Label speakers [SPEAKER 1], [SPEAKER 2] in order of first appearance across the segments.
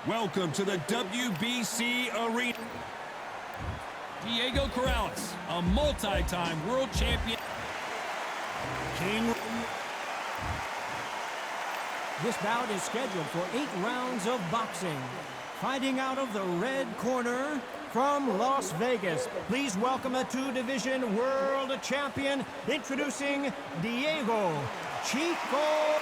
[SPEAKER 1] Welcome to the WBC Arena. Diego Corrales, a multi-time world champion. King.
[SPEAKER 2] This bout is scheduled for 8 rounds of boxing. Fighting out of the red corner from Las Vegas, please welcome a 2-division world champion, introducing Diego Chico.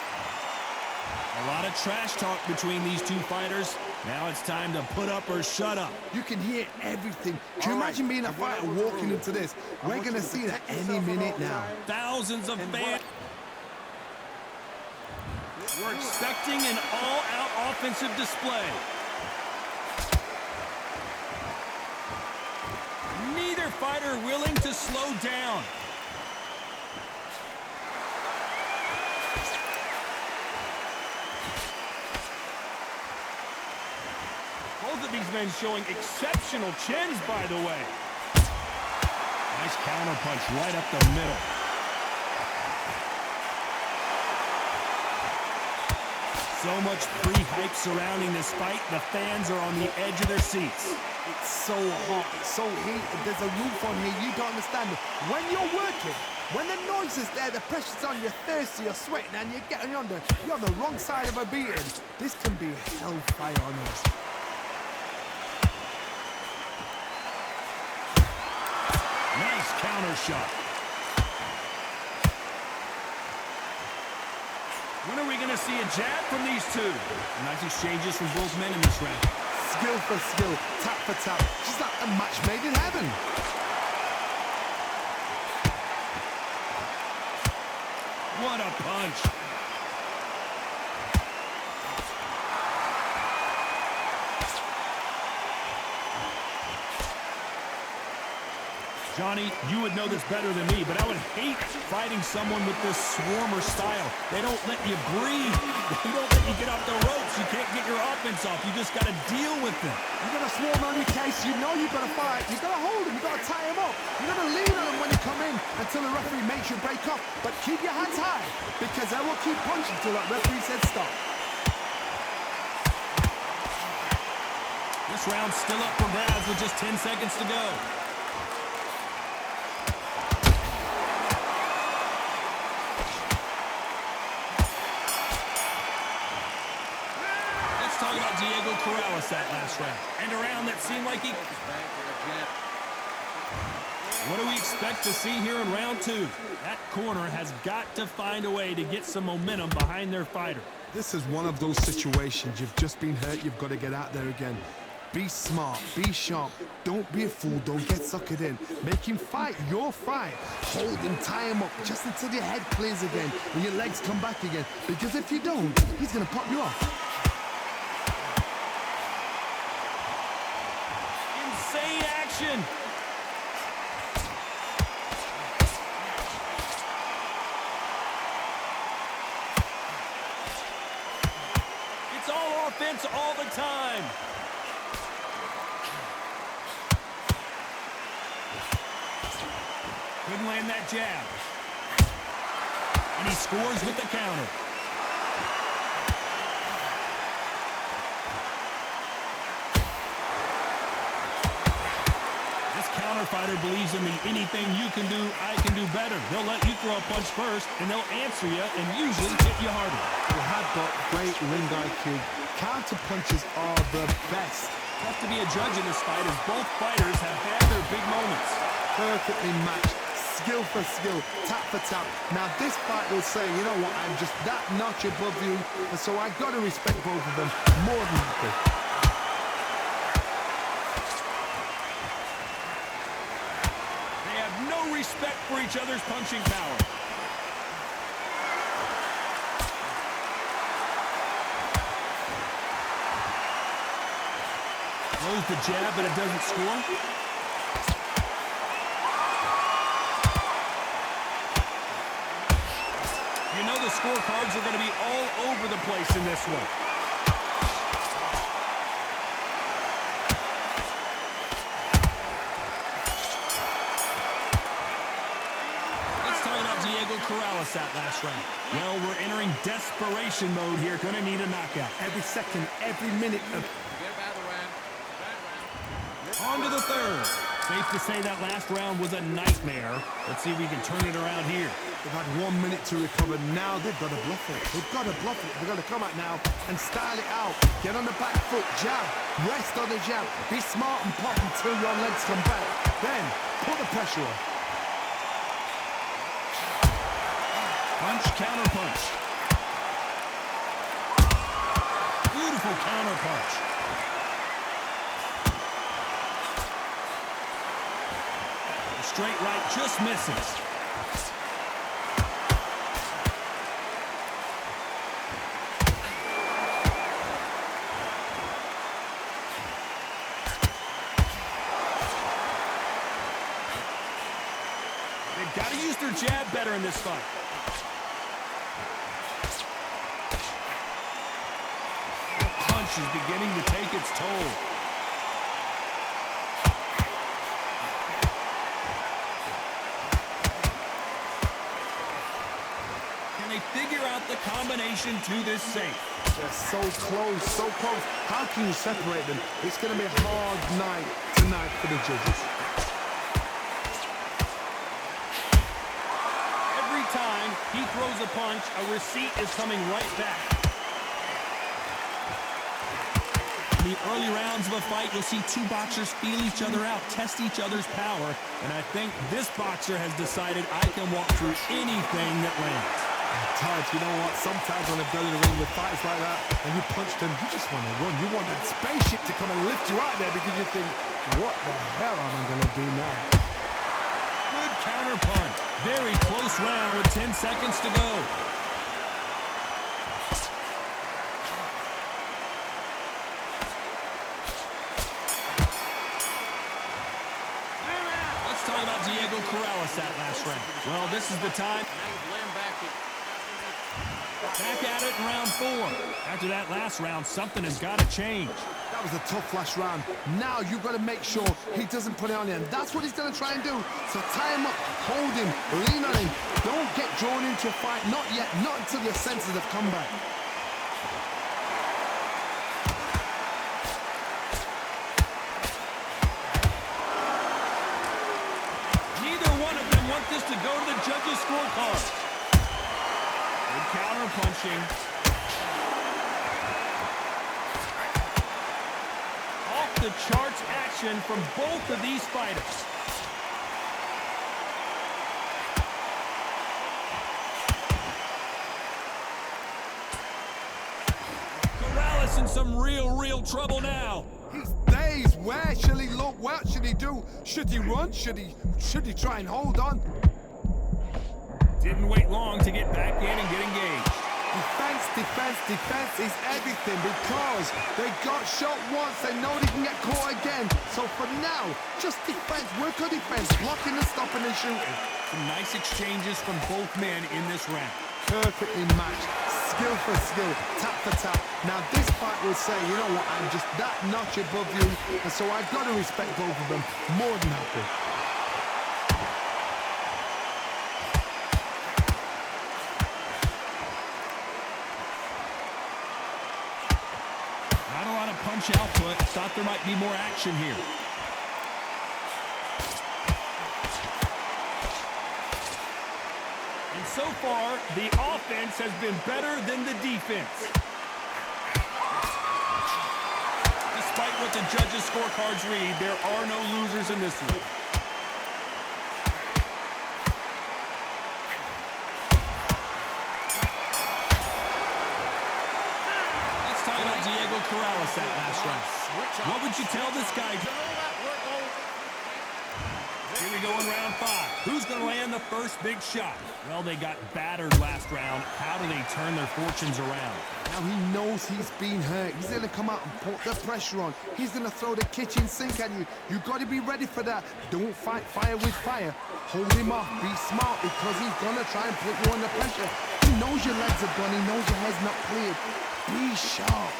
[SPEAKER 1] A lot of trash talk between these two fighters. Now it's time to put up or shut up.
[SPEAKER 3] You can hear everything. Can you imagine being a fighter walking into this? We're going to see that any minute now.
[SPEAKER 1] Thousands of fans. We're expecting an all-out offensive display. Neither fighter willing to slow down. Both of these men showing exceptional chins, by the way. Nice counter punch right up the middle. So much pre-hype surrounding this fight. The fans are on the edge of their seats.
[SPEAKER 3] It's so hot, it's so heated. There's a roof on here. You don't understand it. When you're working, when the noise is there, the pressure's on, you're thirsty, you're sweating, and you're on the wrong side of a beating. This can be hellfire on us.
[SPEAKER 1] Nice counter shot. When are we going to see a jab from these two? Nice exchanges from both men in this round.
[SPEAKER 3] Skill for skill, tap for tap. Just like a match made in heaven.
[SPEAKER 1] What a punch. Johnny, you would know this better than me, but I would hate fighting someone with this swarmer style. They don't let you breathe. They don't let you get off the ropes. You can't get your offense off. You just got to deal with them.
[SPEAKER 3] You got to swarm on your case. You know you've got to fight. You got to hold them. You got to tie them up. You got to lean on them when they come in until the referee makes you break up. But keep your hands high, because they will keep punching until that referee says stop.
[SPEAKER 1] This round's still up for grabs with just 10 seconds to go. Talk about Diego Corrales that last round. And a round that seemed like he... What do we expect to see here in round 2? That corner has got to find a way to get some momentum behind their fighter.
[SPEAKER 3] This is one of those situations. You've just been hurt. You've got to get out there again. Be smart. Be sharp. Don't be a fool. Don't get suckered in. Make him fight your fight. Hold him, tie him up just until your head clears again and your legs come back again. Because if you don't, he's going to pop you off.
[SPEAKER 1] Insane action. It's all offense all the time. Couldn't land that jab. And he scores with the counter. Fighter believes in the anything you can do, I can do better. They'll let you throw a punch first, and they'll answer you and usually hit you harder.
[SPEAKER 3] You have got great ring IQ. Counter punches are the best.
[SPEAKER 1] Tough to be a judge in this fight, as both fighters have had their big moments.
[SPEAKER 3] Perfectly matched. Skill for skill, tap for tap. Now this fight will say, you know what, I'm just that notch above you, and so I got to respect both of them more than happy.
[SPEAKER 1] Respect for each other's punching power. Throws the jab, but it doesn't score. You know the scorecards are going to be all over the place in this one. Corrales that last round. Well, we're entering desperation mode here. Gonna need a knockout.
[SPEAKER 3] Every second, every minute of
[SPEAKER 1] On to the third. Safe to say that last round was a nightmare. Let's see if we can turn it around here.
[SPEAKER 3] They've had 1 minute to recover. Now they've got to bluff it. They've got to bluff it. They've got to come out now and style it out. Get on the back foot, jab. Rest on the jab. Be smart and pop until your legs come back. Then put the pressure on.
[SPEAKER 1] Punch, counter punch. Beautiful counter punch. The straight right just misses. They've got to use their jab better in this fight. The punch is beginning to take its toll. Can they figure out the combination to this safe?
[SPEAKER 3] They're so close, so close. How can you separate them? It's going to be a hard night tonight for the judges.
[SPEAKER 1] Every time he throws a punch, a receipt is coming right back. In the early rounds of a fight, you'll see two boxers feel each other out, test each other's power, and I think this boxer has decided I can walk through anything that lands.
[SPEAKER 3] Tight, you know what? Sometimes when I've done in the ring with fights like that, and you punch them, you just want to run. You want that spaceship to come and lift you out there because you think, what the hell am I going to do now?
[SPEAKER 1] Good counter punch. Very close round with 10 seconds to go. Let's talk about Diego Corrales that last round. Well, this is the time. Back at it in round 4. After that last round, something has got to change.
[SPEAKER 3] That was a tough last round. Now you've got to make sure he doesn't put it on you, and that's what he's going to try and do. So tie him up, hold him, lean on him. Don't get drawn into a fight. Not yet, not until your senses have come back.
[SPEAKER 1] Neither one of them want this to go to the judges' scorecard. Good counter punching. Off the charts action from both of these fighters. Corrales in some real trouble now.
[SPEAKER 3] He's dazed. Where shall he look? What should he do? Should he run? Should he try and hold on?
[SPEAKER 1] Didn't wait long to get back in and get engaged.
[SPEAKER 3] Defense is everything because they got shot once. They know they can get caught again. So for now, just defense. Work on defense. Blocking and stopping and shooting.
[SPEAKER 1] Some nice exchanges from both men in this round.
[SPEAKER 3] Perfectly matched. Skill for skill. Tap for tap. Now this fight will say, you know what, I'm just that notch above you. And so I've got to respect both of them more than happy.
[SPEAKER 1] Not a lot of punch output. Thought there might be more action here. And so far, the offense has been better than the defense. Despite what the judges' scorecards read, there are no losers in this one. Let's talk about Diego Corrales that last round. What would you tell this guy? Here we go in round 5. Who's going to land the first big shot? Well, they got battered last round. How do they turn their fortunes around?
[SPEAKER 3] Now he knows he's been hurt. He's going to come out and put the pressure on. He's going to throw the kitchen sink at you. You've got to be ready for that. Don't fight fire with fire. Hold him off. Be smart because he's going to try and put you under pressure. He knows your legs are gone. He knows your head's not cleared. Be sharp.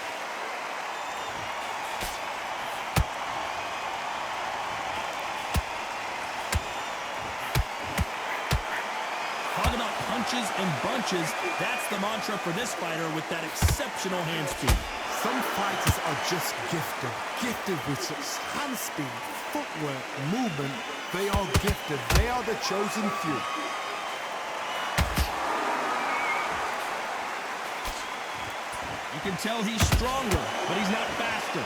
[SPEAKER 1] Talk about punches and bunches. That's the mantra for this fighter with that exceptional hand speed.
[SPEAKER 3] Some fighters are just gifted with such hand speed, footwork, movement. They are gifted. They are the chosen few.
[SPEAKER 1] You can tell he's stronger, but he's not faster.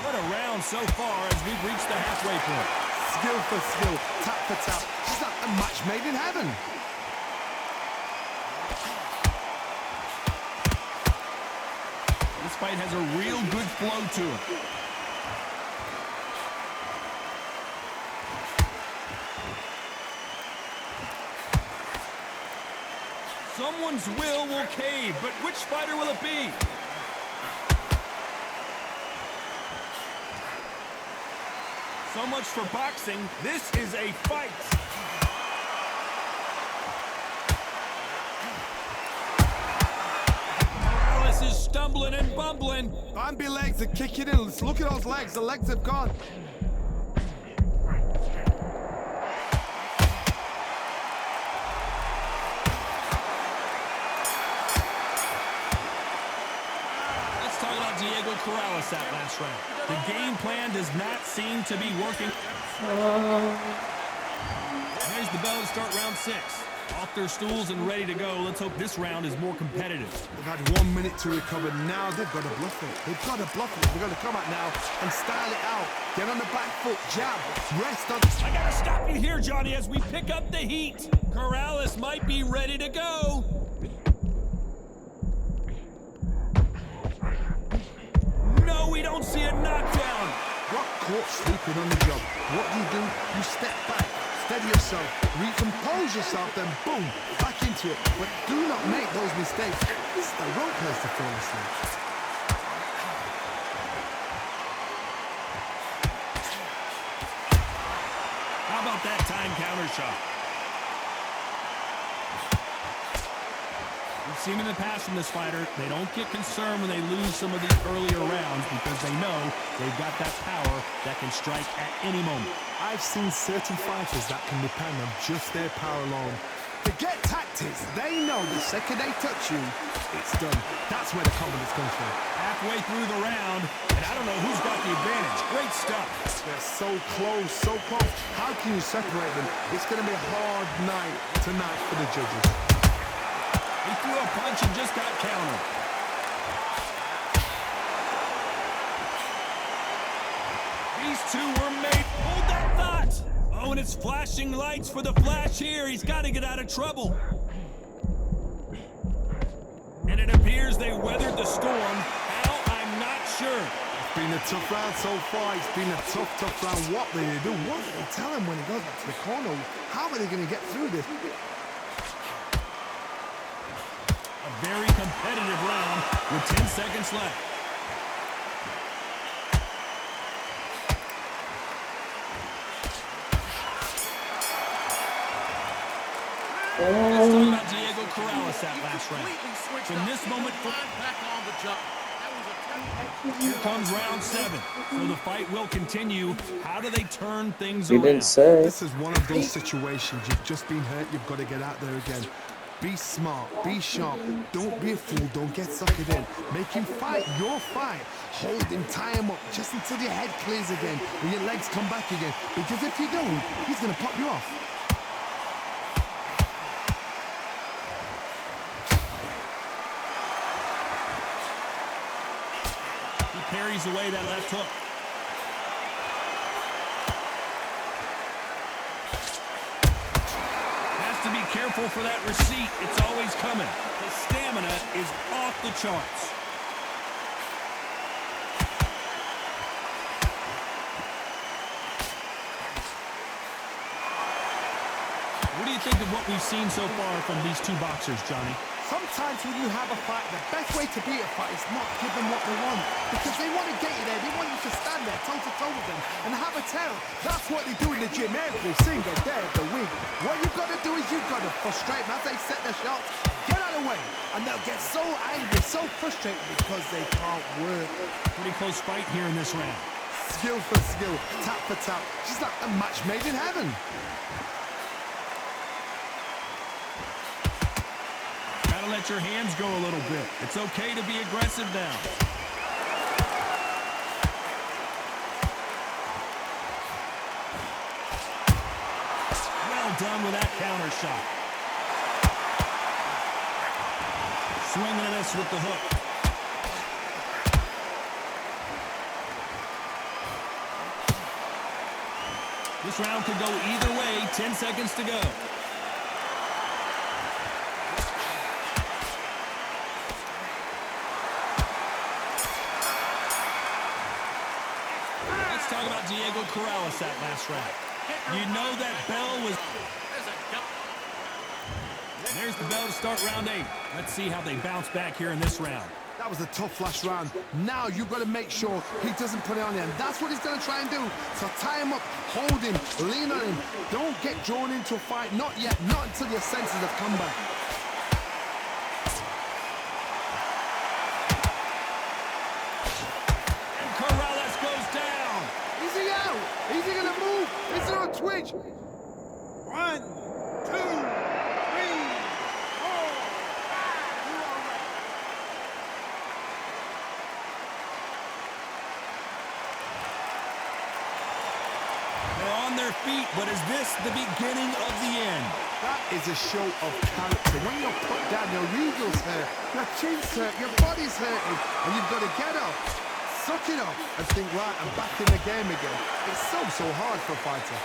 [SPEAKER 1] What a round so far as we've reached the halfway point.
[SPEAKER 3] Skill for skill, tap for tap. She's like a match made in heaven.
[SPEAKER 1] This fight has a real good flow to it. Someone's will cave, but which fighter will it be? So much for boxing. This is a fight. Morales is stumbling and bumbling.
[SPEAKER 3] Bambi legs are kicking in. Let's look at those legs. The legs have gone.
[SPEAKER 1] Corrales that last round. The game plan does not seem to be working. There's the bell to start round 6. Off their stools and ready to go. Let's hope this round is more competitive.
[SPEAKER 3] They've had 1 minute to recover. Now they've got to bluff it. They've got to bluff it. They've got to come out now and style it out. Get on the back foot, jab, rest on.
[SPEAKER 1] I gotta stop you here, Johnny, as we pick up the heat. Corrales might be ready to go. No, we don't see a knockdown.
[SPEAKER 3] Got caught sleeping on the job. What do? You step back, steady yourself, recompose yourself, then boom, back into it. But do not make those mistakes. This is the wrong place to fall asleep.
[SPEAKER 1] How about that time counter shot? We've seen in the past from this fighter, they don't get concerned when they lose some of these earlier rounds because they know they've got that power that can strike at any moment.
[SPEAKER 3] I've seen certain fighters that can depend on just their power alone. Forget tactics. They know the second they touch you, it's done. That's where the confidence comes from.
[SPEAKER 1] Halfway through the round, and I don't know who's got the advantage. Great stuff.
[SPEAKER 3] They're so close, so close. How can you separate them? It's going to be a hard night tonight for the judges.
[SPEAKER 1] He threw a punch and just got countered. These two were made. Hold that thought. Oh, and it's flashing lights for the Flash here. He's got to get out of trouble. And it appears they weathered the storm. How? I'm not sure.
[SPEAKER 3] It's been a tough round so far. It's been a tough round. What will they do? What will they tell him when he goes back to the corner? How are they going to get through this?
[SPEAKER 1] A very competitive round with 10 seconds left. Let's talk about Diego Corrales that last round. From this moment here comes round 7. So the fight will continue. How do they turn things around?
[SPEAKER 4] You didn't say.
[SPEAKER 3] This is one of those situations. You've just been hurt. You've got to get out there again. Be smart, be sharp, don't be a fool, don't get suckered in. Make him fight your fight. Hold him, tie him up, just until your head clears again and your legs come back again. Because if you don't, he's going to pop you off.
[SPEAKER 1] He parries away that left hook. To be careful for that receipt. It's always coming. His stamina is off the charts. What do you think of what we've seen so far from these two boxers, Johnny?
[SPEAKER 3] Sometimes when you have a fight, the best way to beat a fight is not give them what they want. Because they want to get you there. They want you to stand there toe-to-toe with them and have a tell. That's what they do in the gym every single day of the week. What you've got to do is you've got to frustrate them as they set their shots. Get out of the way. And they'll get so angry, so frustrated because they can't work.
[SPEAKER 1] Pretty close fight here in this round.
[SPEAKER 3] Skill for skill, tap for tap. She's like a match made in heaven.
[SPEAKER 1] Gotta let your hands go a little bit. It's okay to be aggressive now. Well done with that counter shot. Swinging at us with the hook. This round could go either way. 10 seconds to go. Let's talk about Diego Corrales that last round. You know that bell was... There's the bell to start round 8. Let's see how they bounce back here in this round.
[SPEAKER 3] That was a tough last round. Now you've got to make sure he doesn't put it on you. And that's what he's going to try and do. So tie him up, hold him, lean on him. Don't get drawn into a fight. Not yet. Not until your senses have come back.
[SPEAKER 1] And Corrales goes down.
[SPEAKER 3] Is he out? Is he going to move? Is there a twitch?
[SPEAKER 2] 1, 2, 3.
[SPEAKER 1] On their feet, but is this the beginning of the end?
[SPEAKER 3] That is a show of character. When you're put down, your eagles hurt, your chin's hurt, your body's hurting, and you've got to get up, suck it up, and think, right, I'm back in the game again. It's so hard for a fighter.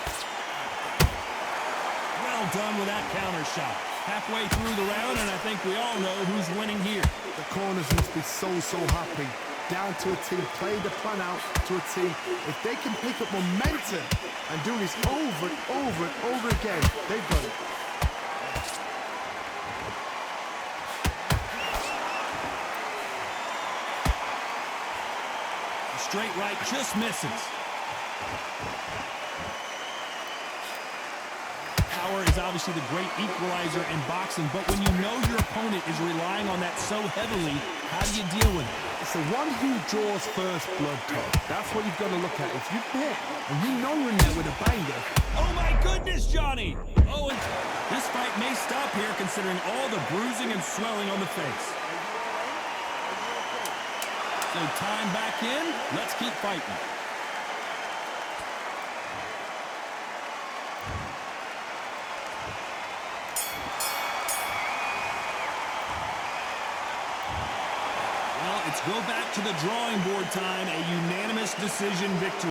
[SPEAKER 1] Well done with that counter shot. Halfway through the round, and I think we all know who's winning here.
[SPEAKER 3] The corners must be so happy. Down to a team, play the plan out to a team. If they can pick up momentum and do this over and over and over again, they've got it.
[SPEAKER 1] The straight right just misses. Power is obviously the great equalizer in boxing, but when you know your opponent is relying on that so heavily, how do you deal with it?
[SPEAKER 3] It's the one who draws first blood, Todd. That's what you've got to look at. If you hit and you know you're in there with a banger.
[SPEAKER 1] Oh my goodness, Johnny! Oh, and this fight may stop here considering all the bruising and swelling on the face. So time back in. Let's keep fighting. Well, it's go back to the drawing board time. A unanimous decision victory.